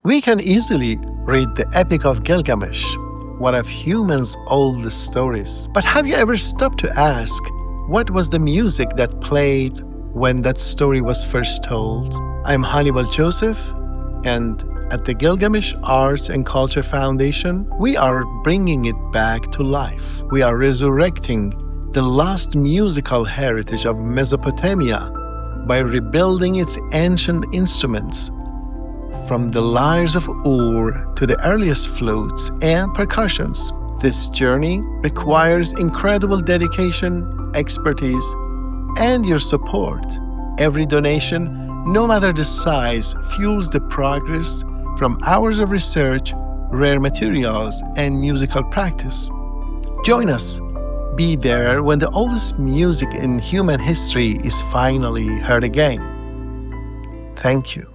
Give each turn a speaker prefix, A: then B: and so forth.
A: We can easily read the Epic of Gilgamesh, one of humans' oldest stories. But have you ever stopped to ask, what was the music that played when that story was first told? I'm Hannibal Joseph, and at the Gilgamesh Arts and Culture Foundation, we are bringing it back to life. We are resurrecting the lost musical heritage of Mesopotamia by rebuilding its ancient instruments, from the lyres of Ur to the earliest flutes and percussions. This journey requires incredible dedication, expertise, and your support. Every donation, no matter the size, fuels the progress from hours of research, rare materials, and musical practice. Join us. Be there when the oldest music in human history is finally heard again. Thank you.